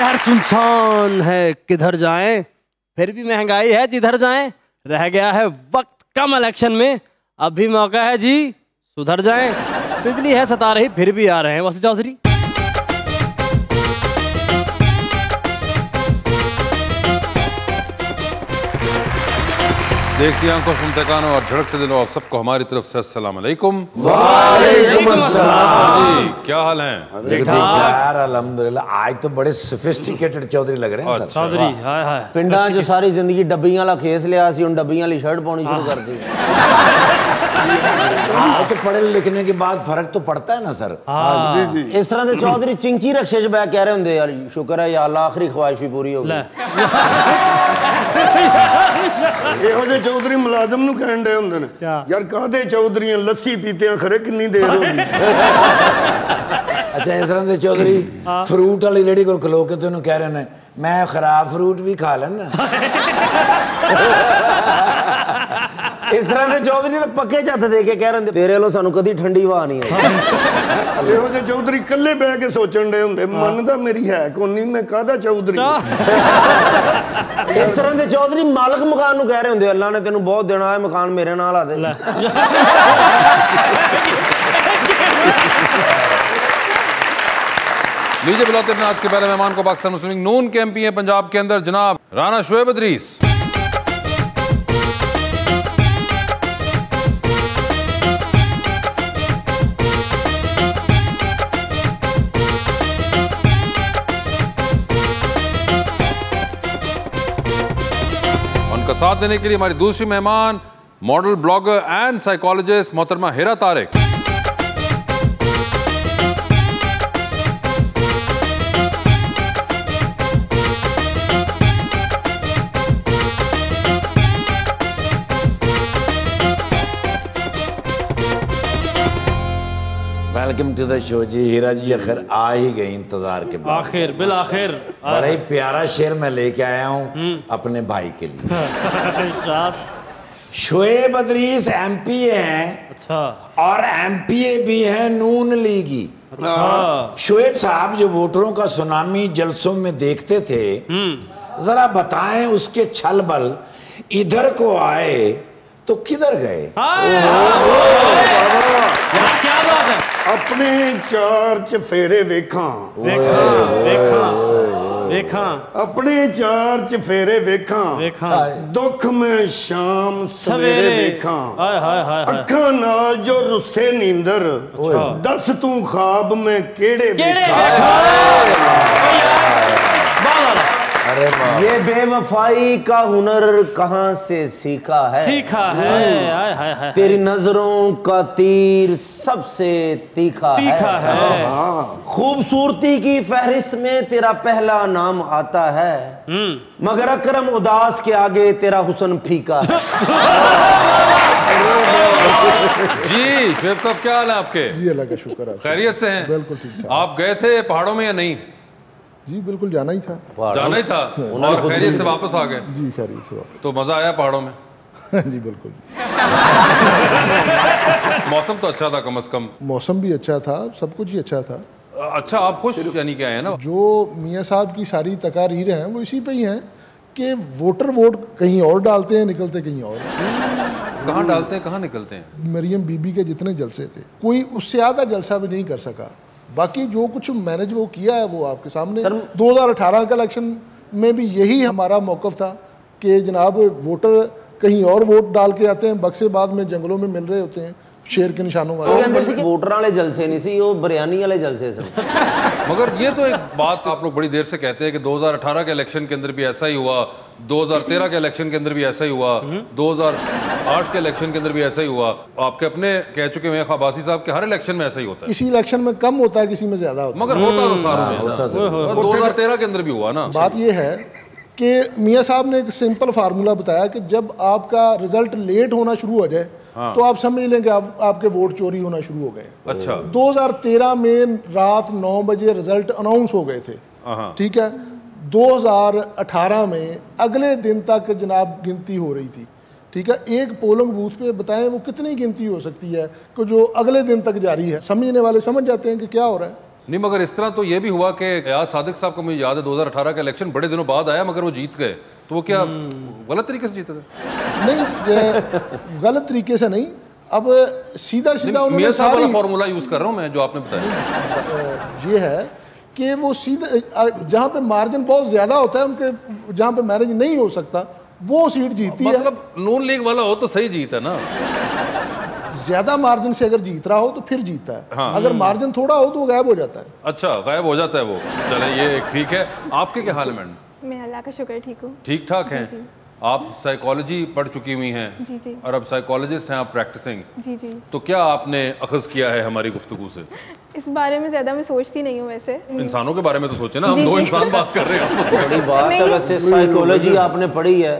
शहर सुनसान है किधर जाएं, फिर भी महंगाई है जिधर जाएं। रह गया है वक्त कम इलेक्शन में, अब भी मौका है जी सुधर जाएं। बिजली है सता रही फिर भी आ रहे हैं वसी चौधरी। देखती आंखों, सुनते कानों और झड़कते दिलों, आप सबको हमारी तरफ से अस्सलाम वालेकुम। वालेकुम अस्सलाम। जी क्या हाल है? यार अल्हम्दुलिल्लाह, आज तो बड़े सोफिस्टिकेटेड चौधरी लग रहे हैं सर। चौधरी हाय हाय। पिंडा जो सारी जिंदगी डब्बियां वाला खेस लिया सी, उन डब्बियां वाली शर्ट पानी शुरू कर दी। तो पढ़े लिखने के बाद फर्क तो पड़ता है ना सर। जी जी। इस तरह से चौधरी चिंची रक्षे च बैठ कह रहे होंगे, यार शुक्र है या अल्लाह आखिरी ख्वाहिश भी पूरी हो गई। ਇਹੋ ਜਿਹੇ ਚੌਧਰੀ ਮੁਲਾਜ਼ਮ ਨੂੰ ਕਹਿਣ ਦੇ ਹੁੰਦੇ ਨੇ ਯਾਰ ਕਾਹਦੇ ਚੌਧਰੀਆਂ ਲੱਸੀ ਪੀਤਿਆਂ ਖਰੇ ਕਿੰਨੀ ਦੇਰ ਹੋ ਗਈ। अच्छा, इस तरह से चौधरी फ्रूट वाली रेडी को खलो के तो कह रहे हैं मैं खराब फ्रूट भी खा लेना। इस तरह से चौधरी ने पक्के झत दे के कह रहे तेरे लो सानू कदी ठंडी हवा नहीं आई। ਇਹੋ ਜਿਹੇ ਚੌਧਰੀ ਇਕੱਲੇ ਬਹਿ ਕੇ ਸੋਚਣ ਦੇ ਹੁੰਦੇ ਮੰਨਦਾ ਮੇਰੀ ਹੈ ਕੋਨੀ ਮੈਂ ਕਾਹਦਾ ਚੌਧਰੀ। इस तरह के चौधरी मालिक मकान ਨੂੰ कह रहे होंगे अल्लाह ने तेनू बहुत देना है, मकान मेरे नाल आ दे। लीजिए बुलाते हैं आज के पहले मेहमान को, पाकिस्तान मुस्लिम लीग नून के एमपी हैं पंजाब के अंदर, जनाब राना शोएब इदरीस। उनका साथ देने के लिए हमारी दूसरी मेहमान मॉडल, ब्लॉगर एंड साइकोलॉजिस्ट मोहतरमा Hira Tariq. Welcome to the show ji. Hira ji आखिर आ ही गई इंतजार के बाद, आखिर बिल आखिर। बड़ा ही प्यारा शेर मैं लेके आया हूँ अपने भाई के लिए। शोएब इदरीस एमपी हैं, अच्छा, और एमपीए भी हैं नून लीगी। शोएब साहब जो वोटरों का सुनामी जलसों में देखते थे, जरा बताएं उसके छल बल इधर को आए तो किधर गए? क्या बात है। अपने चार चफेरे वेखां अपने चार चफेरे वेखां दुख में शाम सवेरे वेखां अखां नाल जो रुस्से नींदर दस तू ख्वाब में केड़े ये बेवफाई का हुनर कहाँ से सीखा है? है। तेरी नजरों का तीर सबसे तीखा है। खूबसूरती की फहरिस्त में तेरा पहला नाम आता है, मगर अकरम उदास के आगे तेरा हुस्न फीका है। जी शोएब साहब, क्या हाल है आपके? जी अल्लाह का शुक्र है, खैरियत से हैं? बिल्कुल ठीक ठाक। आप गए थे पहाड़ों में या नहीं? जी बिल्कुल जाना ही था। जाना ही था और खैरियत से वापस आ गए? जी खैरियत से वापस। तो मजा आया पहाड़ों में? जी बिल्कुल। मौसम तो अच्छा था, कम से कम मौसम भी अच्छा था, सब कुछ ही अच्छा था। अच्छा, आप खुश यानी क्या है ना? जो मियाँ साहब की सारी तकारीरें हैं वो इसी पे ही हैं कि वोटर वोट कहीं और डालते हैं, निकलते कहीं और। कहाँ डालते हैं, कहाँ निकलते हैं? मरियम बीबी के जितने जलसे थे, कोई उससे ज़्यादा जलसा भी नहीं कर सका। बाकी जो कुछ मैनेज वो किया है वो आपके सामने। 2018 का इलेक्शन में भी यही हमारा मौक़िफ़ था कि जनाब वोटर कहीं और वोट डाल के आते हैं, बक्से बाद में जंगलों में मिल रहे होते हैं शेर के निशानों वाले। वोटर वाले जलसे नहीं सी, वो बिरयानी वाले जलसे से। मगर ये तो एक बात आप लोग बड़ी देर से कहते हैं कि 2018 के इलेक्शन के अंदर भी ऐसा ही हुआ, 2013 के इलेक्शन के अंदर भी ऐसा ही हुआ, 2008 के इलेक्शन के अंदर भी ऐसा ही हुआ। आपके अपने कह चुके हैं अब्बासी साहब के हर इलेक्शन में ऐसा ही होता है। किसी इलेक्शन में कम होता है, किसी में ज्यादा होता है, मगर होता तो सारों में। 2013 के अंदर भी हुआ ना। बात ये है कि मियाँ साहब ने एक सिंपल फार्मूला बताया कि जब आपका रिजल्ट लेट होना शुरू हो जाए तो आप समझ लें कि आपके वोट चोरी होना शुरू हो गए। अच्छा, 2013 में रात 9 बजे रिजल्ट अनाउंस हो गए थे, ठीक है। 2018 में अगले दिन तक जनाब गिनती हो रही थी, ठीक है। एक पोलिंग बूथ पे बताएं वो कितनी गिनती हो सकती है कि जो अगले दिन तक जारी है। समझने वाले समझ जाते हैं कि क्या हो रहा है। नहीं मगर इस तरह तो ये भी हुआ कि याद सादिक साहब को मुझे याद है 2018 का इलेक्शन बड़े दिनों बाद आया मगर वो जीत गए, तो वो क्या गलत तरीके से जीते थे? नहीं, गलत तरीके से नहीं, अब सीधा उन्होंने सारी फॉर्मूला यूज कर रहा हूँ मैं जो आपने बताया। ये है कि वो सीधा जहाँ पे मार्जिन बहुत ज्यादा होता है उनके, जहाँ पे मैनेज नहीं हो सकता वो सीट जीती है। मतलब नून लीग वाला हो तो सही जीत है ना, ज्यादा मार्जिन से अगर जीत रहा हो तो फिर जीतता है। हाँ। अगर मार्जिन थोड़ा हो तो वो गायब हो जाता है। अच्छा, गायब हो जाता है वो। चले ये ठीक है। आपके क्या हाल है मैडम? मैं अल्लाह का शुक्र ठीक हूँ। ठीक ठाक हैं? आप साइकोलॉजी पढ़ चुकी हुई हैं जी जी, और अब साइकोलॉजिस्ट हैं आप प्रैक्टिसिंग जी जी, तो क्या आपने अखज़ किया है हमारी गुफ्तगू से? इस बारे में ज्यादा मैं सोचती नहीं हूँ वैसे। इंसानों के बारे में तो सोचे ना, हम दो इंसान बात कर रहे हैं। बड़ी बात है वैसे, साइकोलॉजी आपने पढ़ी है,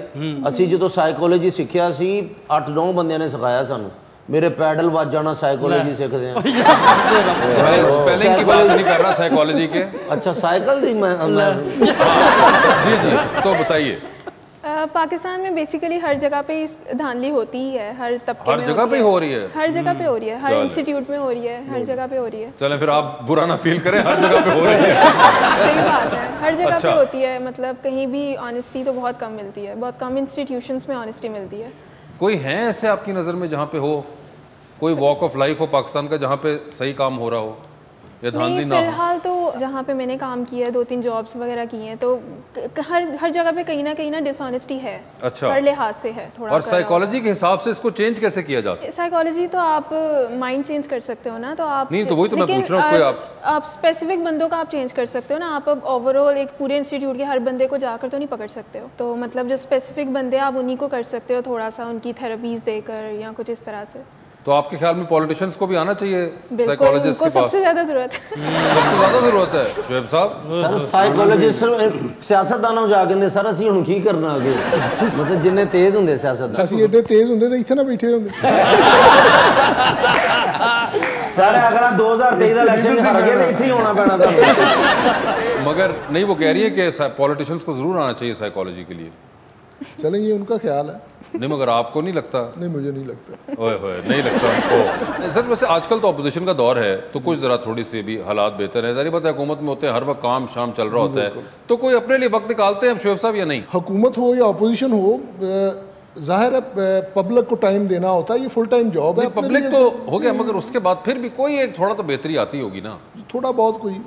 ਅਸੀਂ ਜਦੋਂ ਸਾਈਕੋਲੋਜੀ ਸਿੱਖਿਆ ਸੀ 8-9 ਬੰਦਿਆਂ ਨੇ ਸਿਖਾਇਆ ਸਾਨੂੰ, मेरे पैडल ਵੱਜ जाना साइकोलॉजी सीखते हैं। स्पेलिंग की बात नहीं कर रहा साइकोलॉजी के। अच्छा साइकिल दी मैं जी जी, तो बताइए। पाकिस्तान में बेसिकली हर जगह पे इस धांधली होती ही है, हर तबके हर जगह पे हो रही है, हर जगह पे हो रही है, हर इंस्टीट्यूट में हो रही है, हर जगह पे हो रही है। चलें फिर आप बुरा ना फील करें, हर जगह पे हो रही है। सही बात है, हर जगह पे होती है, मतलब कहीं भी ऑनेस्टी तो बहुत कम मिलती है, बहुत कम इंस्टीट्यूशंस में ऑनेस्टी मिलती है। कोई है ऐसे आपकी नज़र में जहाँ पे हो, कोई वॉक ऑफ लाइफ हो पाकिस्तान का जहाँ पे सही काम हो रहा हो या धांधली ना हो? फिलहाल तो जहाँ पे मैंने काम किया है, 2-3 जॉब्स वगैरह की हैं, तो हर जगह पे कहीं ना डिसऑनेस्टी है। अच्छा, हर लिहाज से है थोड़ा। और साइकोलॉजी के हिसाब से इसको चेंज कैसे किया जा सकता है? साइकोलॉजी तो आप माइंड चेंज कर सकते हो ना, तो आप नहीं, तो वही तो मैं पूछ रहा हूँ, कोई आप स्पेसिफिक बंदों का आप चेंज कर सकते हो ना, आप अब ओवरऑल एक पूरे इंस्टीट्यूट के हर बंदे को जाकर तो नहीं पकड़ सकते हो, तो मतलब जो स्पेसिफिक बंदे आप उन्हीं को कर सकते हो, थोड़ा सा उनकी थेरेपीज देकर या कुछ इस तरह से। तो आपके ख्याल में पॉलिटिशियंस को भी आना चाहिए साइकोलॉजिस्ट के पास? सबसे ज्यादा जरूरत है। सबसे ज्यादा जरूरत है शुएब साहब। सर साइकोलॉजिस्ट सियासतदानों जा कहंदे सर ਅਸੀਂ ਹੁਣ ਕੀ ਕਰਨਾ ਅੱਗੇ, ਮਤਲਬ ਜਿੰਨੇ ਤੇਜ਼ ਹੁੰਦੇ ਸਿਆਸਤਦਾਨ, ਅਸੀਂ ਏਡੇ ਤੇਜ਼ ਹੁੰਦੇ ਤੇ ਇੱਥੇ ਨਾ ਬੈਠੇ ਹੁੰਦੇ। सर अगर 2023 ਦਾ ਇਲੈਕਸ਼ਨ ਹਾਰ ਗਏ ਤੇ ਇੱਥੇ ਹੀ ਹੋਣਾ ਪੈਣਾ ਤੁਹਾਨੂੰ। मगर नहीं, वो कह रही है कि पॉलिटिशियंस को जरूर आना चाहिए साइकोलॉजी के लिए। चलें, ये उनका ख्याल है। नहीं मगर आपको नहीं लगता? नहीं, मुझे नहीं लगता। ओए होए, नहीं लगता उनको। सर वैसे आजकल तो अपोजिशन का दौर है, तो कुछ ज़रा थोड़ी सी भी हालात बेहतर है। सारी बात है, हुकूमत में होते हैं, हर वक्त काम शाम चल रहा होता है, तो कोई अपने लिए वक्त निकालते हैं शुएब साहब या नहीं? हुकूमत हो या अपोजिशन हो, जाहिर है पब्लिक को टाइम देना होता है, ये फुल टाइम जॉब है। पब्लिक तो हो गया, मगर उसके बाद फिर भी कोई एक थोड़ा तो बेहतरी आती होगी ना? थोड़ा बहुत, कोई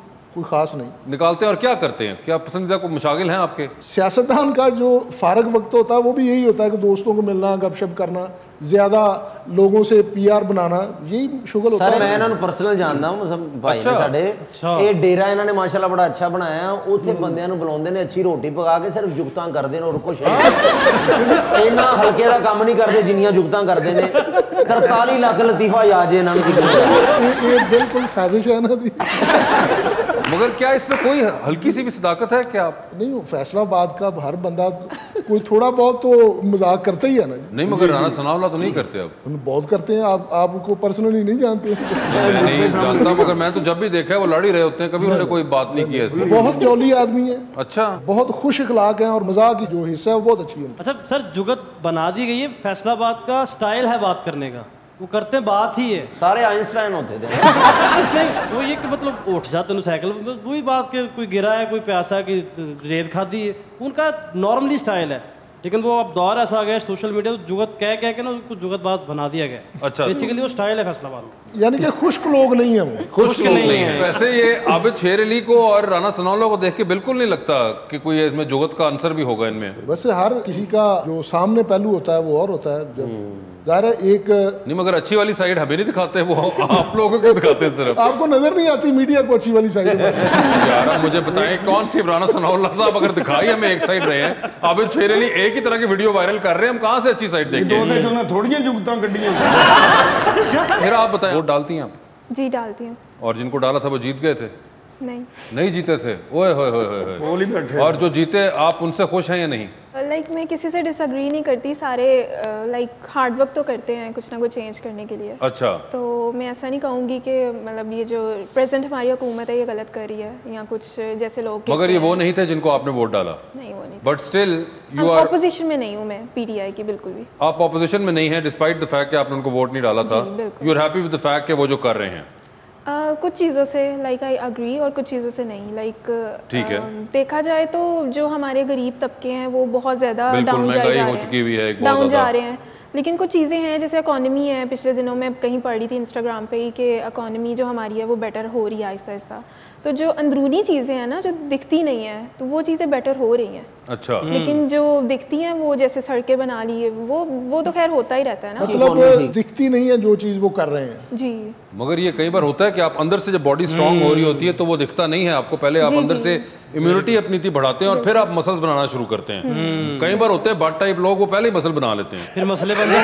खास नहीं निकालते हैं। और क्या करते हैं? क्या पसंदीदा को मशागिल हैं आपके? सियासतदान का जो फारग वक्त होता है वो भी यही होता है कि दोस्तों को मिलना, गपशप करना, ज्यादा लोगों से पीआर बनाना, यही शुगल होता है। सर मैं इन्होंने पर्सनल जानदा हूं, मतलब भाई ने साडे ये डेरा इन्होंने माशाल्लाह बड़ा अच्छा बनाया, उत्थे बंदियां नु बुलाਉਂਦੇ ਨੇ, अच्छी रोटी पका के सिर्फ जुगतां करदे ने और कुछ इन्ना हल्के दा काम नहीं करदे जिन्नियां जुगतां करदे ने। 43 लाख लतीफा याद है इन्होंने की, ये बिल्कुल साजिश है ना दी। मगर क्या इसमें कोई हल्की सी भी सदाकत है क्या? नहीं, फैसलाबाद का हर बंदा कोई थोड़ा बहुत तो मजाक करता ही है ना। नहीं मगर राना सनाउल्लाह तो नहीं करते अब? बहुत करते हैं। आप उनको पर्सनली नहीं जानते? मैं नहीं जानता, मगर मैं तो जब भी देखा है वो लड़ ही रहे होते हैं, कभी उन्होंने कोई बात नहीं की ऐसी। बहुत जौली आदमी है। अच्छा, बहुत खुश इखलाक है और मजाक की जो हिस्सा है वो बहुत अच्छी है। अच्छा सर, जुगत बना दी गई है, फैसलाबाद का स्टाइल है बात करने का, वो करते हैं बात ही है, सारे आइंस्टाइन होते थे। नहीं वो ये कि मतलब उठ जाते हैं साइकिल, वही बात के कोई गिरा है, कोई प्यासा की रेत खादी है, उनका नॉर्मली स्टाइल है। लेकिन वो अब दौर ऐसा आ गया सोशल मीडिया, तो जुगत कह के ना उसको जुगत बात बना दिया गया। अच्छा, बेसिकली वो स्टाइल है फैसलाबाद, यानी कि खुश्क लोग नहीं है वो। खुश्क लोग नहीं है। वैसे ये आबिद शेर अली को और राना सनाउल्लाह को देख के बिल्कुल नहीं लगता कि कोई इसमें जुगत का आंसर भी होगा इनमें। वैसे हर किसी का जो सामने पहलू होता है वो और होता है। जब ज़ाहिर है एक नहीं, मगर अच्छी वाली साइड हमें नहीं दिखाते, वो आप लोगों को दिखाते हैं सिर्फ। आपको नजर नहीं आती मीडिया को अच्छी वाली साइड? यार मुझे बताएं कौन सी राना सनाउल्लाह साहब अगर दिखाई हमें एक साइड रहे हैं, आबिद शेर अली एक ही तरह की वीडियो वायरल कर रहे हैं, हम कहाँ से अच्छी साइड देखें? थोड़ी जुगतां कड्डियां। फिर आप बताएं, वोट डालती हैं आप? जी डालती हूँ। और जिनको डाला था वो जीत गए थे? नहीं जीते थे। ओए होए होए होए। और जो जीते आप उनसे खुश हैं या नहीं? लाइक मैं किसी से डिसएग्री नहीं करती, सारे लाइक हार्ड वर्क तो करते हैं कुछ ना कुछ चेंज करने के लिए। अच्छा, तो मैं ऐसा नहीं कहूँगी कि मतलब ये जो प्रेजेंट हमारी हुकूमत है ये गलत कर रही है या कुछ जैसे लोग। मगर ये वो नहीं थे जिनको आपने वोट डाला? नहीं, वो नहीं। But still you are opposition में नहीं हूँ मैं पीटीआई की, बिल्कुल भी। आप ऑपोजिशन में नहीं है डिस्पाइट द फैक्ट कि आपने उनको वोट नहीं डाला था? You are happy with the fact कि वो जो कर रहे हैं? कुछ चीज़ों से लाइक आई अग्री और कुछ चीज़ों से नहीं। लाइक ठीक है। देखा जाए तो जो हमारे गरीब तबके हैं वो बहुत ज़्यादा डाउन जा रहे हैं। लेकिन कुछ चीज़ें हैं जैसे इकोनॉमी है, पिछले दिनों में कहीं पढ़ रही थी इंस्टाग्राम पे ही कि इकोनॉमी जो हमारी है वो बेटर हो रही है आहिस्ता आहिस्ता। तो जो अंदरूनी चीज़ें हैं ना जो दिखती नहीं है तो वो चीज़ें बेटर हो रही हैं। अच्छा। लेकिन जो दिखती हैं वो जैसे सड़कें बना ली है वो तो खैर होता ही रहता है ना। मतलब दिखती नहीं है जो चीज़ वो कर रहे हैं जी। मगर ये कई बार होता है कि आप अंदर से जब बॉडी स्ट्रांग हो रही होती है तो वो दिखता नहीं है आपको, पहले आप अंदर से इम्यूनिटी अपनी थी बढ़ाते हैं और फिर आप मसल्स बनाना शुरू करते हैं। कई बार होते हैं बट टाइप लोग वो पहले ही मसल बना लेते हैं, फिर मसले बन गए,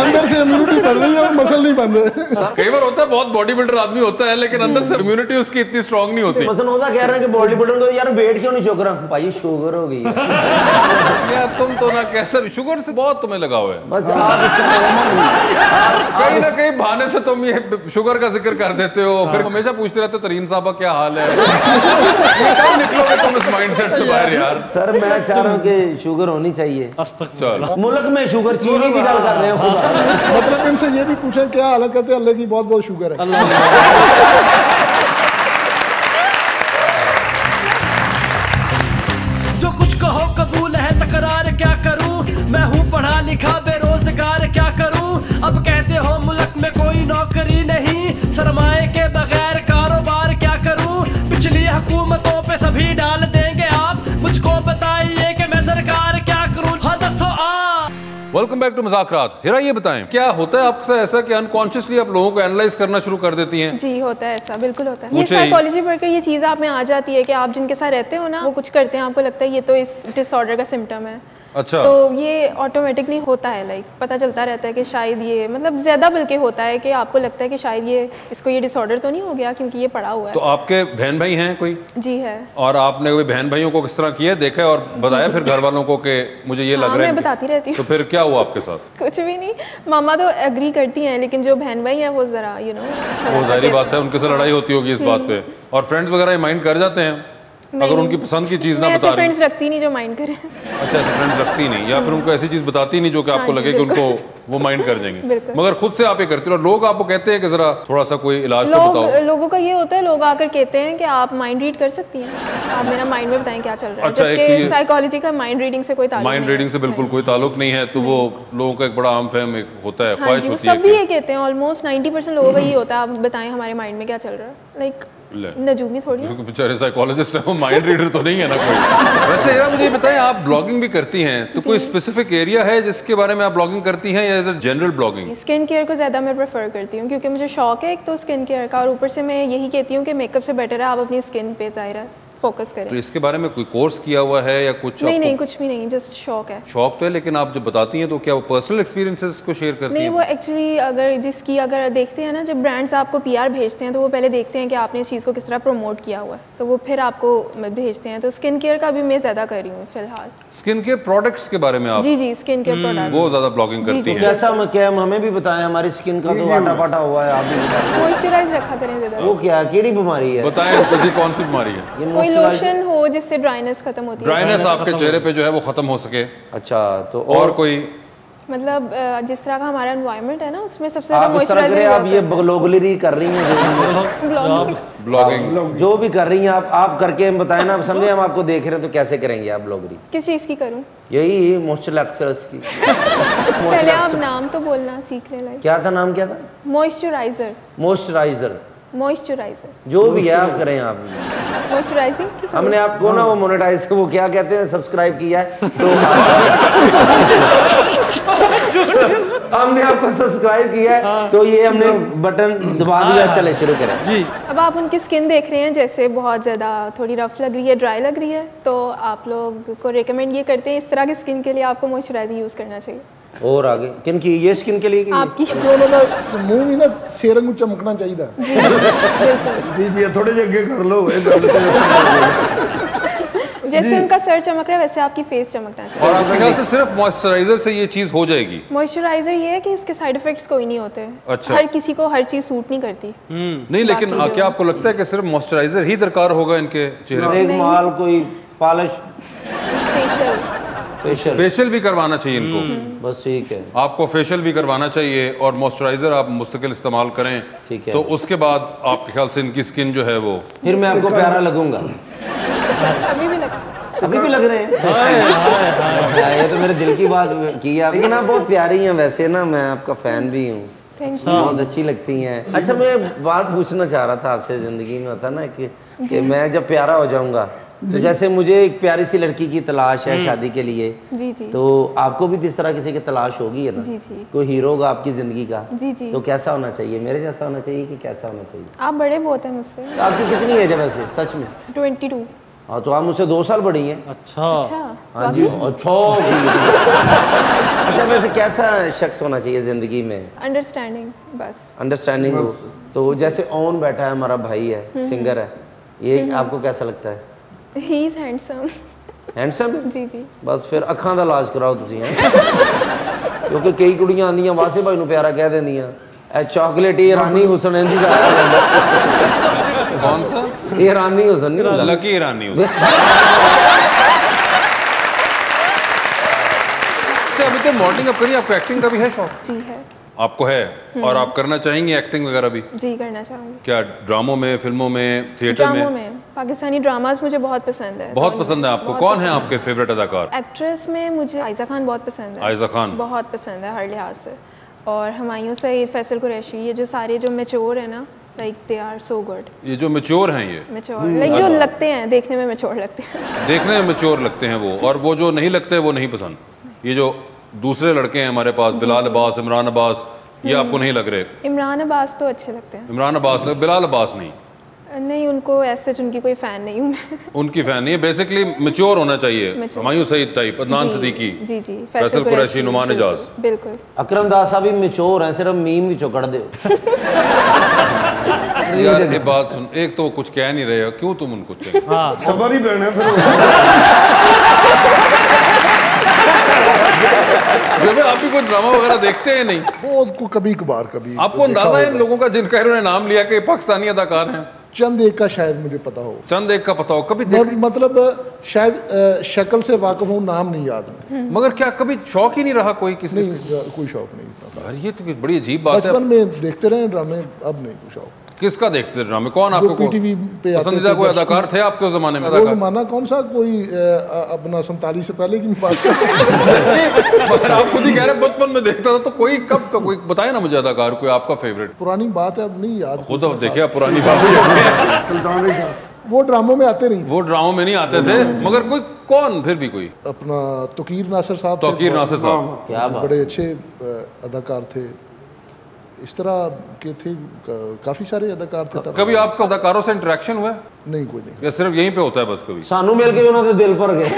अंदर से इम्यूनिटी बढ़ रही है और मसल नहीं बन रहे। कई बार होता है बहुत बॉडी बिल्डर आदमी होता है लेकिन अंदर से इम्यूनिटी उसकी इतनी स्ट्रांग नहीं होती। मसल होता कह रहे हैं कि बॉडी बिल्डर को यार वेट क्यों नहीं चुक रहा, भाई शुगर हो गई है। यार तुम तो ना कैसे शुगर से बहुत तुम्हें लगा हुआ है, बस आप कहीं ना कहीं बहाने से तुम ये शुगर का जिक्र कर देते हो, फिर हमेशा पूछते रहते हो तरीन साहब क्या हाल है। कब निकलोगे तुम इस माइंडसेट से बाहर यार? सर मैं चाह रहा हूँ कि शुगर होनी चाहिए। मुल्क में शुगर चीनी की गल कर रहे हो खुदा। मतलब इनसे ये भी पूछें क्या हाल है, कहते हैं अल्लाह की बहुत बहुत शुगर है। जो कुछ कहो कबूल है तकरार क्या करूं, मैं हूँ पढ़ा लिखा बेरोजगार क्या करूं। अब कहते हो मुल्क में कोई नौकरी नहीं, सरमाए के बगैर कारोबार क्या करूं। पिछली हुकूमतों पे सभी डाल देंगे आप, मुझको बताइए कि मैं सरकार क्या करूं। हाँ दसो वेलकम बैक टू मज़ाकरात। हिरा ये बताएं क्या होता है आपके साथ ऐसा कि अनकॉन्शियसली आप लोगों को एनालाइज करना शुरू कर देती हैं? जी होता है ऐसा, बिल्कुल होता है। ये साइकोलॉजी पढ़कर ये चीज़ आप में आ जाती है कि आप जिनके साथ रहते हो ना वो कुछ करते हैं, आपको लगता है ये तो इस डिसऑर्डर का सिम्टम है। अच्छा। तो ये ऑटोमेटिकली होता है, लाइक पता चलता रहता है कि शायद ये मतलब ज़्यादा बल्कि होता है कि आपको लगता है कि शायद ये इसको ये डिसऑर्डर तो नहीं हो गया क्योंकि ये पड़ा हुआ है। तो आपके बहन भाई हैं कोई? जी है। और आपने कोई बहन भाइयों को किस तरह किया देखा और बताया फिर घर वालों को कि मुझे ये लग रहा है? मैं बताती रहती हूँ। तो फिर क्या हुआ आपके साथ? कुछ भी नहीं, मामा तो एग्री करती हैं लेकिन जो बहन भाई हैं वो जरा वो जाहिर बात है उनके साथ लड़ाई होती होगी इस बात पे। और फ्रेंड्स वगैरह माइंड कर जाते हैं अगर उनकी पसंद की चीज ना बता रही? फ्रेंड्स रखती नहीं जो माइंड करे। अच्छा ऐसे फ्रेंड्स रखती नहीं या फिर उनको ऐसी चीज बताती नहीं जो कि आपको लगे कि उनको वो माइंड कर देंगे, मगर खुद से आप ये करते हो। लोग आपको कहते हैं कि जरा थोड़ा सा कोई इलाज तो बताओ। लोगों का ये होता है, लोग आकर कहते हैं कि आप माइंड रीड कर सकती हैं, आप मेरा माइंड में बताएं क्या चल रहा है। अच्छा, जबकि साइकोलॉजी का माइंड रीडिंग से कोई ताल्लुक नहीं है। माइंड रीडिंग से बिल्कुल कोई ताल्लुक नहीं है। तो वो लोगों का एक बड़ा आम फहम होता है, ख्वाहिश होती है। सब भी ये कहते हैं, ऑलमोस्ट 90% लोगों का ये होता है आप बताएं हमारे माइंड में क्या चल रहा है। लाइक नजूमी थोड़ी है, बेचारे साइकोलॉजिस्ट है, वो माइंड रीडर तो नहीं है ना कोई। वैसे यार मुझे बताएं आप ब्लॉगिंग भी करती हैं तो कोई स्पेसिफिक एरिया है जिसके बारे में आप ब्लॉगिंग करती हैं या जनरल ब्लॉगिंग? स्किन केयर को ज़्यादा मैं प्रेफर करती हूँ क्योंकि मुझे शौक है एक तो स्किन केयर का, और ऊपर से मैं यही कहती हूँ कि मेकअप से बेटर है आप अपनी स्किन पे ज़ाहिर फोकस करें। तो इसके बारे में कोई कोर्स किया हुआ है या कुछ? नहीं कुछ भी नहीं, जस्ट शौक है। शौक तो है, लेकिन आप जब बताती हैं तो क्या वो पर्सनल एक्सपीरियंसेस को शेयर करती हैं? नहीं, वो एक्चुअली अगर देखते हैं ना, जब ब्रांड्स आपको PR भेजते हैं तो वो पहले देखते हैं कि आपने इस चीज़ को किस तरह प्रमोट किया हुआ है, तो वो फिर आपको भेजते हैं। तो स्किन केयर का भी मैं ज़्यादा कर रही हूँ फिलहाल। स्किन केयर प्रोडक्ट्स के बारे में आप? जी स्किन केयर प्रोडक्ट वो ज़्यादा ब्लॉगिंग करती हैं। कैसा क्या हमें भी बताएं, हमारी स्किन का तो आटा पाटा हुआ है, आप भी बताएं। मॉइस्चराइज रखा करें ज़्यादा। वो क्या केड़ी बीमारी है बताएं, कौन सी बीमारी है? कोई लोशन हो जिससे ड्राइनेस खत्म होती है, ड्राइनेस आपके चेहरे पे जो है वो खत्म हो सके। अच्छा, तो और कोई मतलब जिस तरह का हमारा एनवायरनमेंट है ना उसमें सबसे ज़्यादा मॉइस्चराइजर आप ये ब्लॉगरी कर रही हैं, ब्लॉगिंग जो भी कर रही हैं आप करके हम बताएं ना, समझे हम आपको देख रहे हैं तो कैसे करेंगे आप ब्लॉगरी? किस चीज़ की करूं? यही मॉइस्चराइजर्स की। पहले आप नाम तो बोलना सीख ले। क्या था नाम, क्या था? मॉइस्चराइजर जो भी है आप करें। आप मॉइस्चराइजिंग हमने आपको ना वो मोनेटाइज वो क्या कहते हैं सब्सक्राइब किया है तो हमने आपको सब्सक्राइब किया है तो ये हमने बटन दबा दिया। चले शुरू करें जी। अब आप उनकी स्किन देख रहे हैं जैसे बहुत ज़्यादा थोड़ी रफ लग रही है, ड्राई लग रही है, तो आप लोग को रेकमेंड ये करते हैं इस तरह की स्किन के लिए आपको मॉइस्चराइजर यूज़ करना चाहिए। और आगे किन की? ये स्किन के लिए आपकी मुंह भी ना सेरंग चमकना चाहिए। जी थोड़े जे आगे कर लो जैसे उनका सर चमक रहा है वैसे आपकी फेस चमकना चाहिए। और आपके ख्याल से सिर्फ मॉइस्चराइजर से ये चीज हो जाएगी? मॉइस्चराइजर ये है कि उसके साइड इफेक्ट्स कोई नहीं होते। अच्छा। हर किसी को हर चीज सूट नहीं करती। नहीं, लेकिन क्या आपको लगता है कि सिर्फ मॉइस्चराइजर ही दरकार होगा इनके चेहरे पे? माल कोई पॉलिश फेशियल भी करवाना चाहिए इनको। बस ठीक है, आपको फेशियल भी करवाना चाहिए और मॉइस्चराइजर आप मुस्तकिल इस्तेमाल करें। ठीक है। तो उसके बाद आपके ख्याल से इनकी स्किन जो है वो फिर मैं आपको प्यारा लगूंगा। अभी भी लगता अभी भी लग रहे हैं। ये तो मेरे दिल की बात की है, लेकिन आप बहुत प्यारी हैं वैसे ना, मैं आपका फैन भी हूँ, बहुत अच्छी लगती हैं। अच्छा, मैं बात पूछना चाह रहा था आपसे, जिंदगी में होता ना कि मैं जब प्यारा हो जाऊंगा तो जैसे मुझे एक प्यारी सी लड़की की तलाश है शादी के लिए, जी जी, तो आपको भी जिस तरह किसी की तलाश होगी है ना, जी जी, कोई हीरो होगा आपकी जिंदगी का, जी जी, तो कैसा होना चाहिए? मेरे जैसा होना चाहिए कि कैसा होना चाहिए? आप बड़े बहुत हैं मुझसे। आपकी कितनी एज है वैसे सच में? 22। हाँ, तो आप मुझसे 2 साल बड़ी हैं। अच्छा, हाँ जी, अच्छा। अच्छा, वैसे कैसा शख्स होना चाहिए जिंदगी में? अंडरस्टैंडिंग, बस अंडरस्टैंडिंग हो। तो जैसे ओन बैठा है, हमारा भाई है, सिंगर है, ये आपको कैसा लगता है? He is handsome. हैंडसम? जी जी, बस फिर अखां दा इलाज कराओ तुसीं, क्योंकि कई कुड़ियां आंदियां वासे भाई नूं प्यारा कह देंदियां, ए चॉकलेट ईरानी हुसन इंदी कौन सा ईरानी हुसन नहीं होता, लकी ईरानी हुसन। अभी तो मॉडलिंग अब करिए, आपको एक्टिंग का भी है शौक? जी है। आपको है? और आप करना चाहेंगे एक्टिंग वगैरह भी? जी करना चाहूँगी। क्या ड्रामों में, फिल्मों में, थिएटर ड्रामों में? पाकिस्तानी ड्रामास मुझे बहुत पसंद है। बहुत पसंद है आपको? कौन है आपके फेवरेट अदाकार? एक्ट्रेस में मुझे आयजा खान बहुत पसंद है। आयजा खान बहुत पसंद है हर लिहाज से। और हुमायूं सईद, फैसल कुरैशी, ये जो सारे जो मैच्योर है ना, like they are so good. ये जो मैच्योर हैं, ये मैच्योर लाइक जो लगते हैं देखने में मैच्योर लगते हैं। देखने में मैच्योर लगते हैं वो, और वो जो नहीं लगते वो नहीं पसंद। ये जो दूसरे लड़के हैं हमारे पास, बिलाल अब्बास, इमरान अब्बास, ये आपको नहीं लग रहे? इमरान अब्बास तो अच्छे लगते हैं। इमरान अब्बास, बिलाल अब्बास नहीं? नहीं, उनको ऐसे उनकी कोई फैन नहीं हूँ मैं। उनकी फैन नहीं है, बेसिकली मैच्योर होना चाहिए। हुमायूं सईद टाइप, अदनान सिद्दीकी, जी जी, फैसल कुरैशी, नुमान इजाज। बिल्कुल। अकरम दास भी मैच्योर हैं, सिर्फ मीम भी चौकड़ दो। यार ये बात सुन, एक तो कुछ कह नहीं रहे हो, क्यों तुम उनको? सबर ही बहना फिर। आप भी कोई ड्रामा वगैरह देखते हैं? नहीं, बहुत को कभी कभार कभी। आपको अंदाजा है इन लोगों का जिनका इन्होंने नाम लिया कि पाकिस्तानी अदाकार हैं? चंद एक का शायद मुझे पता हो, चंद एक का पता हो। कभी मतलब शायद शक्ल से वाकिफ हूँ, नाम नहीं याद। मगर क्या कभी शौक ही नहीं रहा कोई किसी? नहीं, कोई शौक नहीं। अरे ये तो बड़ी अजीब बात है। बचपन में देखते रहे ड्रामे, अब नहीं कोई शौक। किसका देखते थे ड्रामे? कौन आपको पीटीवी पे पसंदीदा कोई अदाकार थे आपके उस जमाने में? वो जमाना कौन सा, कोई अपना 47 से पहले की बात कर। आप खुद ही कह रहे बचपन में देखता था, तो कोई कब का कोई बताए ना मुझे अदाकार कोई आपका फेवरेट। पुरानी बात है, अब नहीं याद। खुद अब देखिए पुरानी बात। सुल्तान वो ड्रामों में आते नहीं, वो ड्रामों में नहीं आते थे, मगर कोई कौन फिर भी कोई अपना तोकीर नासिर साहब, तोकीर नासिर साहब क्या बड़े अच्छे अदाकार थे। इस तरह के थे, काफी सारे अदाकार थे तब। कभी आपका अदाकारों से इंटरेक्शन हुआ? नहीं, कोई नहीं। या सिर्फ यहीं पे होता है बस? कभी सानू मिल के उन्होंने दिल पर गए।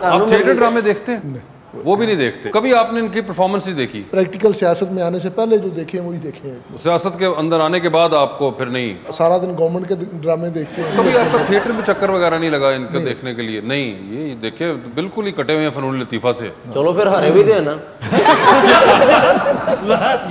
आप थिएटर ड्रामे देखते हैं? वो भी नहीं देखते? कभी आपने इनकी परफॉर्मेंस ही देखी? प्रैक्टिकल सियासत में आने से पहले जो देखे हैं वही देखे हैं। सियासत के अंदर आने के बाद आपको फिर नहीं? सारा दिन गवर्नमेंट के ड्रामे देखते हैं। कभी आपका थिएटर में चक्कर वगैरह नहीं लगा इनके देखने के लिए? नहीं, ये देखिए बिल्कुल ही कटे हुए हैं फनून लतीफा से। चलो फिर हरे भी दे ना।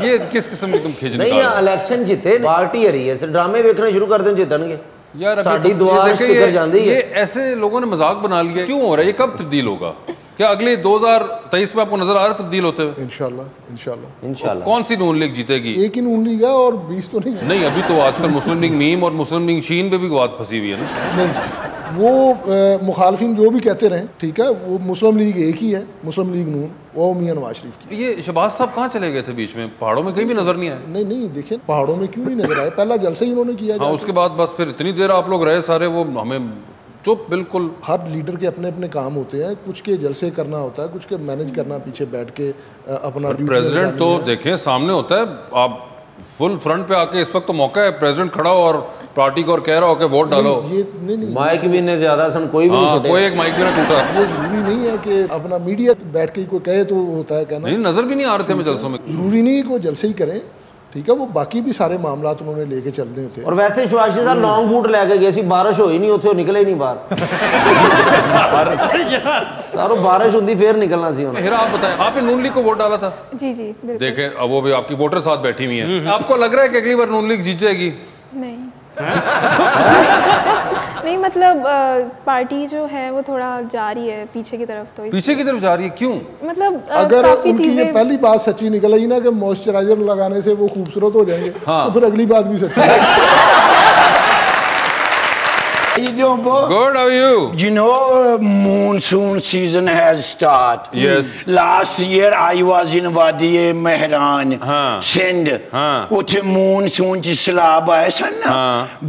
ये किस किस्म की तुम खींच नहीं, इलेक्शन जीते, पार्टी हरी है, ड्रामे देखने शुरू कर दें, जीतनगे। यार साडी दुआ स्टिकर जांदी है। ये ऐसे लोगों ने मजाक बना लिया, क्यों हो रहा है? ये कब तब्दील होगा? क्या अगले 2023 में आपको नजर आ रहा है तब्दील होते हुए? इंशाल्लाह। कौन सी नून लीग जीतेगी? एक ही नून लीग है और 20 तो नहीं है। नहीं, अभी तो आजकल मुस्लिम लीग मीम और मुस्लिम लीग शीन पे भी बात फंसी हुई है ना। नहीं, वो मुखालफिन जो भी कहते रहे, ठीक है, वो मुस्लिम लीग एक ही है, मुस्लिम लीग नून, वो मियां नवाज शरीफ की। ये शहबाज साहब कहाँ चले गए थे बीच में? पहाड़ों में कहीं भी नजर नहीं आए? नहीं, देखिए पहाड़ों में क्यों नहीं नजर आए, पहला जलसा ही उन्होंने किया। हाँ, उसके बाद बस फिर इतनी देर आप लोग रहे सारे, वो हमें चुप बिल्कुल। हर लीडर के अपने अपने काम होते हैं, कुछ के जलसे करना होता है, कुछ के मैनेज करना, पीछे बैठ के अपना। प्रेसिडेंट तो देखें सामने होता है, आप फुल फ्रंट पे आके इस वक्त तो मौका है, प्रेसिडेंट खड़ा हो और पार्टी को और कह रहा हो कि वोट डालो। ये नहीं, माइक भी ने ज्यादा सन कोई भी नहीं, कोई एक माइक भी ना टूटा। ये जरूरी नहीं है कि अपना मीडिया बैठ के कोई कहे तो होता है कहना। नहीं, नजर भी नहीं आ रहे थे हमें जलसों में। जरूरी नहीं को जलसे ही करें, ठीक है, वो बाकी भी सारे मामला उन्होंने लेके चलने होते हैं। और वैसे सुभाष साहब लॉन्ग बूट लेके गए सी, बारिश होई नहीं उत्थे, निकले ही नहीं बाहर। सारो बारिश होंदी फिर निकलना सी उन्हें। हिरा, आप बताएं, आपने नून लीग को वोट डाला था? जी जी, बिल्कुल। देखें, अब वो भी आपकी वोटर साथ बैठी हुई हैं। आपको लग रहा है कि अगली बार नून लीग जीत जाएगी? नहीं। नहीं मतलब पार्टी जो है वो थोड़ा जा रही है पीछे की तरफ, तो पीछे की तरफ जा रही है, क्यों? मतलब अगर काफी उनकी ये चीजें पहली बात सच्ची निकल आई ना कि मॉइस्चराइजर लगाने से वो खूबसूरत हो जाएंगे, तो फिर अगली बात भी सच्ची है। You doing, boy? Good, how are you? You know, monsoon season has started. Yes. Last year I was in Wadi Mehran, Sindh. उत्थे monsoon च सैलाब आए सन ना,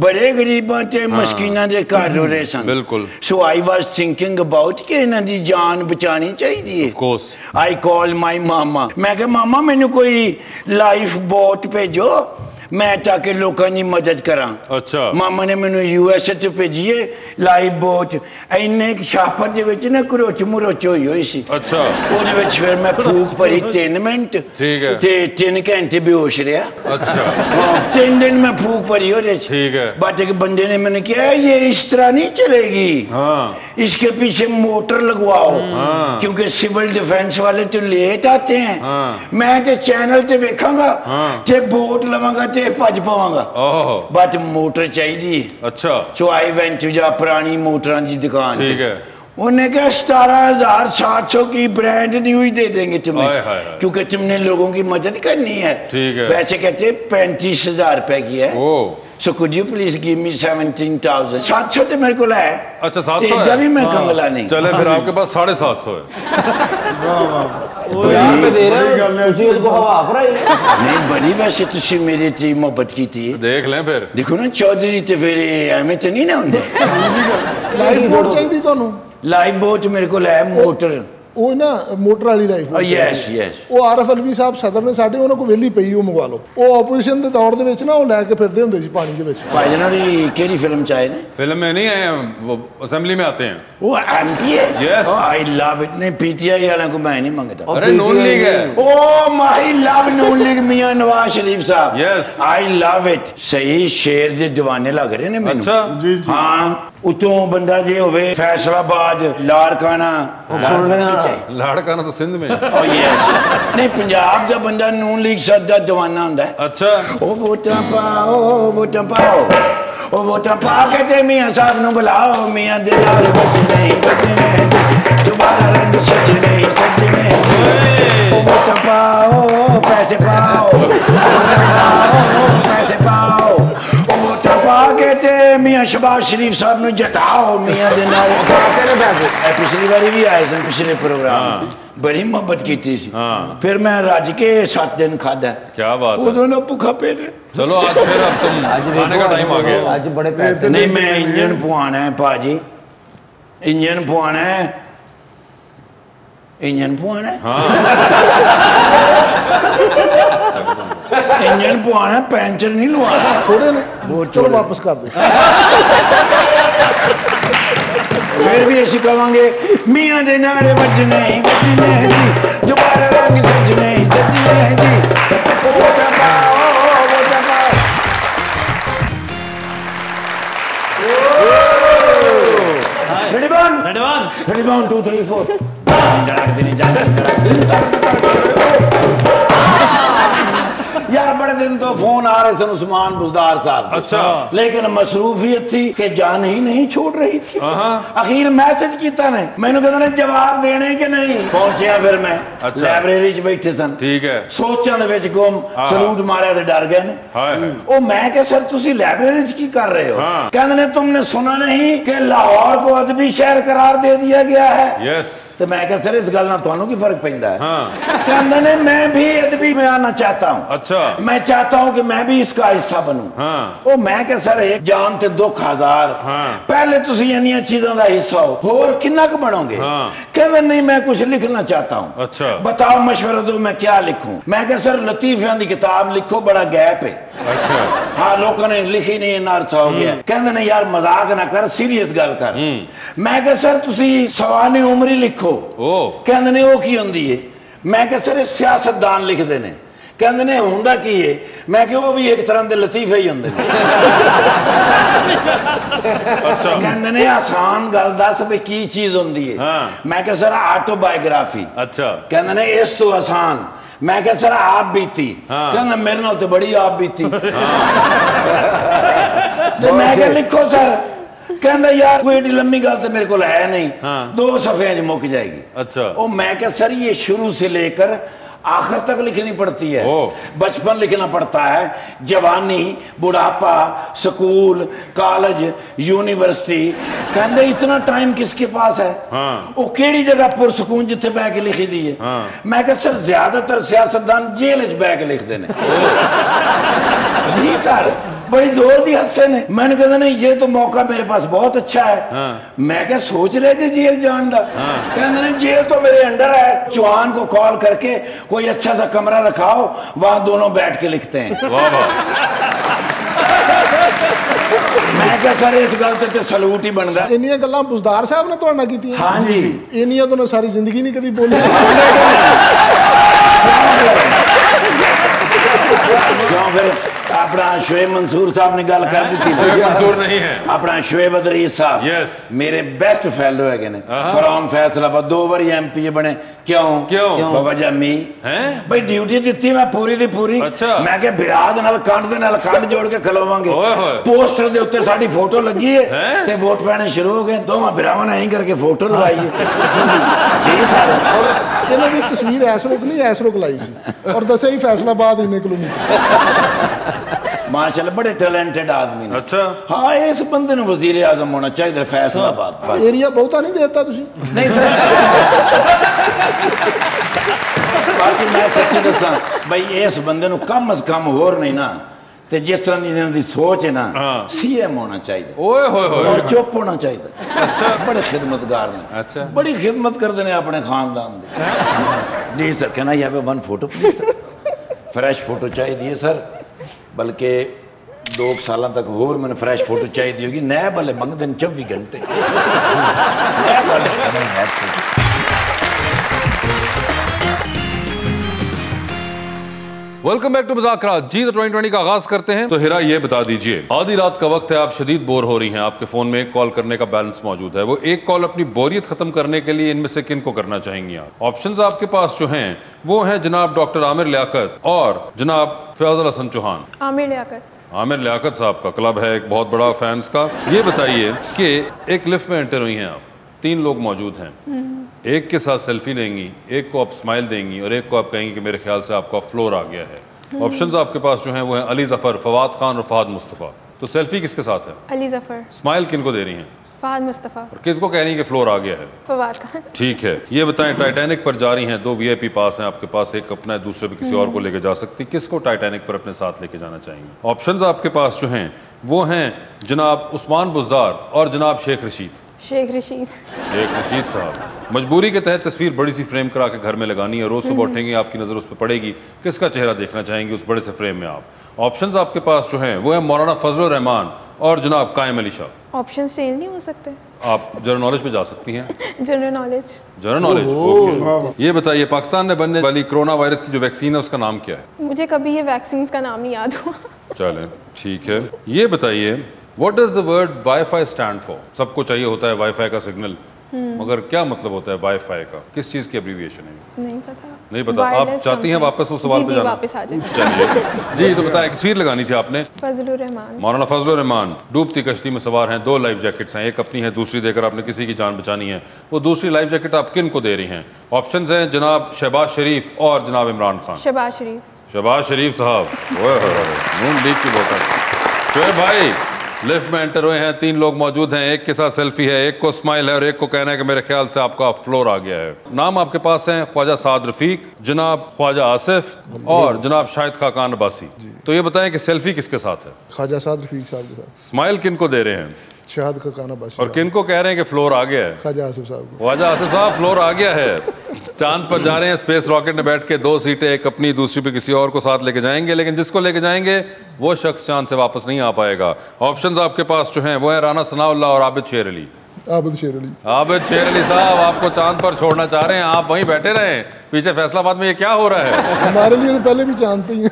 बड़े गरीबां ते मस्कीनां दे घर हो रहे सन। बिल्कुल। So I was thinking about कि इन्हां दी जान बचानी चाहिए। Of course. I called my mama. मैं कहा मामा मैनू कोई लाइफ बोट भेजो, मैं ताकि लोगों की मदद करा। अच्छा। मामा ने मैनू यूएसए तो भेजिए लाइफ बोट, इन्ने छापर दे विच ना करोच मुरोच होई हुई सी। अच्छा। ओदे विच फिर मैं फूक भरी 3 मिनट, ठीक है, ते 3 घंटे बेहोश रहा। अच्छा। 3 दिन में फूक भरी हो रही, ठीक है। बट एक बंदे ने मैंने कहा ये इस तरह नहीं चलेगी, इसके पीछे मोटर लगवाओ, क्योंकि सिविल डिफेंस वाले तो लेट आते हैं। मैं तो चैनल ते वेखांगा ते बोट लवांगा भज पावांगा, बट मोटर चाहिए। अच्छा। सो आई वेंट टू जा पुरानी मोटरां की दुकान, ठीक है। उन्होंने कहा 17,700 की ब्रांड न्यू ही दे देंगे तुम्हें, क्योंकि तुमने लोगों की मदद करनी है। ठीक है। वैसे कहते 35,000 रुपए की है। So could you please give me 17,000? 700 तो मेरे को है। अच्छा 700 है? भी मैं कंगला नहीं। चले फिर आपके पास 750 है। पे दे रहे हो, उसी को हवा भराई। नहीं बड़ी वैसे तुसी मेरे ते मोहब्बत की थी। देख लें फिर। देखो ना चौधरी ते फिर एवें तो नहीं ना होंदे। लाइफ बोट चाहिए ਤੁਹਾਨੂੰ? लाइफ बोट मेरे को है मोटर, ਉਹ ਨਾ ਮੋਟਰ ਵਾਲੀ ਲਾਈਫ। Yes yes. ਉਹ ਆਰਫ ਅਲਵੀ ਸਾਹਿਬ ਸਦਰ ਨੇ ਸਾਡੇ ਉਹਨਾਂ ਕੋਲ ਵਿਹਲੀ ਪਈ, ਉਹ ਮੰਗਵਾ ਲਓ। ਉਹ ਆਪੋਜੀਸ਼ਨ ਦੇ ਦੌਰ ਦੇ ਵਿੱਚ ਨਾ ਉਹ ਲੈ ਕੇ ਫਿਰਦੇ ਹੁੰਦੇ ਸੀ ਪਾਣੀ ਦੇ ਵਿੱਚ। ਭਾਈ ਜਨਾਂ ਦੀ ਕਿਹੜੀ ਫਿਲਮ ਚ ਆਏ ਨੇ? फिल्म में नहीं आए, वो असेंबली में आते हैं। वो एमपी है? यस। I love it. नहीं पीटीआई वालों को मैं नहीं मांगता। अरे नून लीग है। ओ माई लव नून लीग मियां नवाज शरीफ साहब। यस। I love it. सही शेर दे दीवाने लग रहे ने मैनू। अच्छा। जी जी। हाँ उतों बंदा जे होवे फैसलाबाद लाड़काना, लाड़काना तो सिंध में। ओ यस। नहीं पंजाब दा बंदा नून लीग सद दा दीवाना हुंदा है। अच्छा। ओ वोटां पाओ, वोटां पाओ, ओ वोटां पा के ते मियां साहब नू बुलाओ, मियां दे नाल बजने बजने दोबारा रंग सजने सजने। ओ वोटां पाओ, पैसे पाओ, पैसे पाओ, ओ वोटां पा के ते मियां शहबाज शरीफ साहब नू जताओ, मियां दे नाल पैसे। पिछली बारी भी आए सन, पिछले प्रोग्राम बड़ी मोहब्बत की थी। फिर मैं रज के 7 दिन खादा। क्या बात है। उदों ना भूखा पेट। चलो आज फिर अब तुम खाने का टाइम आ गया। आज बड़े पैसे नहीं मैं इंजन पवाना है भाजी, इंजन पवाना है, इंजन पवाना है। इंजन पवाना है, पैंचर नहीं लवाना। थोड़े ने चलो वापस कर दे। फिर भी ऐसी कहेंगे मियां दे नारे बजने बजने जी, दोबारा रंग सजने सजने जी। वोटा पाओ, वोटा पाओ। Ready one? Ready one? Ready 1 2 3 4। यार बड़े दिन तो फोन आ रहे थे उस्मान बुजदार साहब। अच्छा। लेकिन मसरूफियत थी कि जान ही नहीं छोड़ रही थी। आखिर मैसेज किया ने मैंने कहते ने जवाब देने के नहीं पहुंचे। फिर मैं लाइब्रेरी च बैठे सन, ठीक है, सोचन विच गुम, सलूट मारे तो डर गए ने। ओ मैं कहा सर तुसी लाइब्रेरी च की कर रहे हो? कहते ने तुमने सुना नहीं कि लाहौर को अदबी शहर करार दे दिया गया है? यस। तो मैं कहा सर इस गल नाल तुहानू की फर्क पैंदा है? कहते ने मैं भी अदबी में आना चाहता हूँ। अच्छा। मैं चाहता हूं कि मैं भी इसका हिस्सा बनूं। ओ मैं क्या सर एक जान ते 2,000 पहले तुसी इन्नियां चीज़ों का हिस्सा हो, होर कितना क बनोगे? कहते नहीं मैं कुछ लिखना चाहता हूं। अच्छा। बताओ मशवरा दो मैं क्या लिखूं? मैं क्या सर लतीफियां की किताब लिखो, बड़ा गैप है। अच्छा। हाँ लोगों ने लिखी नहीं, इन्ना अरसा हो गया। कहते नहीं यार मजाक ना कर, सीरियस गल कर। मैं क्या सर तुसी सवानी उमरी लिखो। कहते नहीं वो की हुंदी है? मैं क्या सर सियासतदान लिखते ने। कहते ने हुंदा की है? मैं कि वो भी एक तरह के लतीफे ही होंगे। अच्छा। कहते ने आसान गल दस भी की चीज होंदी है? मैं क्या सर ऑटोबायोग्राफी। अच्छा। कहते ने इस तो आसान। मैं क्या सर आप बीती। कहते मेरे नाल तो बड़ी आप बीती। तो मैं क्या लिखो सर? कहता यार कोई एडी लंबी गल तो मेरे को है नहीं, हाँ। 2 सफ़े मुक जाएगी। अच्छा। ओ मैं क्या सर ये शुरू से लेकर आखिर तक लिखनी पड़ती है, बचपन लिखना पड़ता है, जवानी, बुढ़ापा, स्कूल, कॉलेज, यूनिवर्सिटी। कहते इतना टाइम किसके पास है? हाँ। वो केड़ी जगह पुरसकून जिथे बह के लिखी दी है। हाँ। मैं कहा सर ज्यादातर सियासतदान जेल च बह के लिखते हैं। जी सर बड़ी जोर दी हंसे ने। मैंने कहा नहीं ये तो मौका मेरे पास बहुत अच्छा है। हाँ। मैं क्या सोच रहे थे जेल जान दा? कहते नहीं जेल तो मेरे अंडर है, चौहान को कॉल करके कोई अच्छा सा कमरा रखाओ, वहां दोनों बैठ के लिखते हैं। वाह वाह। मैं क्या सर इस गल ते सलूट ही बनदा। इन्नियां गल्लां बुज़दार साहब ने तुहाडे नाल कीतियां? हाँ जी। इन्नियां तो सारी जिंदगी नहीं कदी बोली। क्यों फिर अपना शुएब मंसूर साहब ने गल कर दी थी। मंसूर नहीं है अपना शुएब अदरीस साहब। यस मेरे बेस्ट फेलो है ने फ्रॉम फैसलाबाद, 2 बार एमपी बने। क्यों क्यों बाबा जमी हैं भाई ड्यूटी दी मैं पूरी दी पूरी। अच्छा। मैं क्या बिराद नाल कंड जोड़ के खलोवांगे। पोस्टर दे उत्ते साडी फोटो लगी है ते वोट पैने शुरू हो गए, दोवां बिरावां ने ऐं करके फोटो लगाई है। जी सर इन्हां दी तस्वीर ऐसरोक नहीं ऐसरोक लाई सी और दसे ही फैसलाबाद इन्ने किलोमीटर। माशाल्लाह बड़े टैलेंटेड आदमी ने। अच्छा। हाँ इस बंदे नूं वजीर आजम होना चाहिए फैसलाबाद। एरिया बहुता नहीं देता तुसी? नहीं सर बाकी मैं सच्ची दसा भाई इस बंदे नूं कम अज कम होर नहीं ना ते जिस तरह की इन्हां दी सोच है ना सीएम होना चाहिए। ओए होए होए और चुप होना चाहिए। अच्छा। बड़े खिदमतगार ने। अच्छा। बड़ी खिदमत करते हैं अपने खानदान दी। जी sir can I have one photo please sir? Fresh photo चाहिए सर, बल्कि 2 साल तक होर मैंने फ्रैश फोटो चाहिए होगी। नैब वाले मंगते हैं 24 घंटे। Welcome back to Muzakrat. जी तो 2020 का आगाज करते हैं। तो हिरा ये बता दीजिए, आधी रात का वक्त है, आप शदीद बोर हो रही हैं, आपके फोन में एक कॉल करने का बैलेंस मौजूद है, वो एक कॉल अपनी बोरियत खत्म करने के लिए इनमें से किन को करना चाहेंगी आप? ऑप्शंस आपके पास जो हैं वो हैं जनाब डॉक्टर आमिर लियाकत और जनाब फयाज़ुल हसन चौहान। आमिर लियाकत। आमिर लियाकत साहब का क्लब है एक बहुत बड़ा फैंस का। ये बताइए कि एक लिफ्ट में एंटर हुई हैं आप, 3 लोग मौजूद हैं, एक के साथ सेल्फी लेंगी, एक को आप स्माइल देंगी और एक को आप कहेंगी कि मेरे ख्याल से आपका फ्लोर आ गया है। ऑप्शंस आपके पास जो हैं वो हैं अली जफर, फवाद खान और फहद मुस्तफ़ा। तो सेल्फी किसके साथ है? अली जफर। स्माइल किन को दे रही हैं? फहद मुस्तफ़ा। और किसको कह रही हैं कि फ्लोर आ गया है? फवाद खान। ठीक है। ये बताएं टाइटैनिक पर जा रही हैं, 2 VIP पास हैं आपके पास, एक अपना है दूसरे भी किसी और को लेके जा सकती, किसको टाइटैनिक पर अपने साथ लेके जाना चाहेंगे? ऑप्शंस आपके पास जो हैं वो हैं जनाब उस्मान बुज़दार और जनाब शेख रशीद। शेख रशीद। शेख रशीद साहब। मजबूरी के तहत तस्वीर बड़ी सी फ्रेम करा के घर में लगानी है, रोज सुबह उठेंगे आपकी नजर उस पर पड़ेगी, किसका चेहरा देखना चाहेंगे उस बड़े से फ्रेम में आप? ऑप्शंस आपके पास जो हैं वो है मौलाना फजलुर रहमान और जनाब कायम अली शाह। ऑप्शंस चेंज नहीं हो सकते? आप जनरल नॉलेज पे जा सकती हैं। General knowledge. General knowledge. ये बताइए पाकिस्तान में बनने वाली कोरोना वायरस की जो वैक्सीन है उसका नाम क्या है? मुझे कभी ये वैक्सीन का नाम नहीं याद हुआ। चलें ठीक है। ये बताइए What does the word Wi-Fi stand for? सबको चाहिए होता है वाईफाई का सिग्नल, मगर क्या मतलब होता है वाईफाई का? किस चीज की एब्रीविएशन है? नहीं पता। नहीं पता। आप चाहती हैं वापस उस सवाल पे जाना? वापस आ जाए। चलिए जी तो बताएं तस्वीर लगानी थी आपने। फजलुर रहमान। मौलाना फजलुर रहमान डूबती कश्ती में सवार हैं, 2 लाइफ जैकेट्स हैं, एक अपनी है दूसरी देकर आपने किसी की जान बचानी है। वो दूसरी लाइफ जैकेट आप किन को दे रही हैं? ऑप्शंस हैं जनाब शहबाज शरीफ और जनाब इमरान खान। शहबाज शरीफ। शहबाज शरीफ साहब नून लीग की बोतल। शोएब भाई लिफ्ट में एंटर हुए हैं, 3 लोग मौजूद हैं, एक के साथ सेल्फी है, एक को स्माइल है और एक को कहना है कि मेरे ख्याल से आपका फ्लोर आ गया है। नाम आपके पास हैं ख्वाजा साद रफीक, जनाब ख्वाजा आसिफ और जनाब शाहिद खाकान अब्बासी। तो ये बताएं कि सेल्फी किसके साथ है? ख्वाजा साद रफीक साहब के साथ। स्माइल किन को दे रहे हैं? शाहिद खाकान अब्बासी। और किन को कह रहे हैं कि फ्लोर आ गया है? ख्वाजा आसिफ साहब। ख्वाजा आसिफ साहब फ्लोर आ गया है। चांद पर जा रहे हैं, स्पेस रॉकेट में बैठ के 2 सीटें, एक अपनी दूसरी पे किसी और को साथ लेके जाएंगे, लेकिन जिसको लेके जाएंगे वो शख्स चांद से वापस नहीं आ पाएगा। ऑप्शंस आपके पास जो हैं वो है राना सनाउल्लाह और आबिद शेर अली। आबिद शेर अली। आबिद शेर अली साहब आपको चांद पर छोड़ना चाह रहे हैं, आप वहीं बैठे रहें। पीछे फैसलाबाद में ये क्या हो रहा है? हमारे लिए तो पहले भी चांद पे ही है।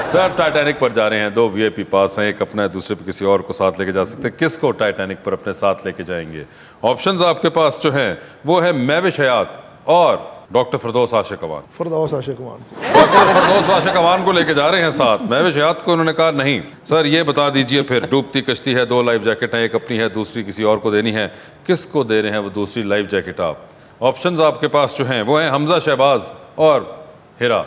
सर टाइटैनिक पर जा रहे हैं, 2 VIP पास हैं, एक अपना है दूसरे पे किसी और को साथ लेके जा सकते हैं, किसको टाइटैनिक पर अपने साथ लेके जाएंगे? ऑप्शंस आपके पास जो हैं वो है महविश हयात और डॉक्टर फिरदौस आशिक अवान। फरदौस आशिक अवान को डॉक्टर फिरदौस आशिक अवान को लेके जा रहे हैं साथ। महविश हयात को उन्होंने कहा नहीं सर, ये बता दीजिए फिर, डूबती कश्ती है, 2 लाइफ जैकेट हैं, एक अपनी है, दूसरी किसी और को देनी है, किसको दे रहे हैं वो दूसरी लाइफ जैकेट आप? ऑप्शंस आपके पास जो हैं वो हैं हमजा शहबाज और हिरा।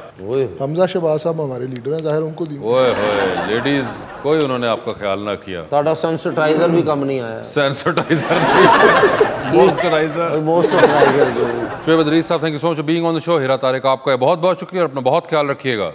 हमजा शहबाज साहब हमारे लीडर हैं, जाहिर उनको दी। ओए होए, लेडीज कोई उन्होंने आपका ख्याल ना किया। ताड़ा सेंसिटाइजर भी कम नहीं आया। सेंसिटाइजर नहीं, मॉइस्चराइजर। शोएब अदरीस साहब, thank you so much being on the show. Hira Tariq आपका बहुत बहुत शुक्रिया और अपना बहुत ख्याल रखिएगा।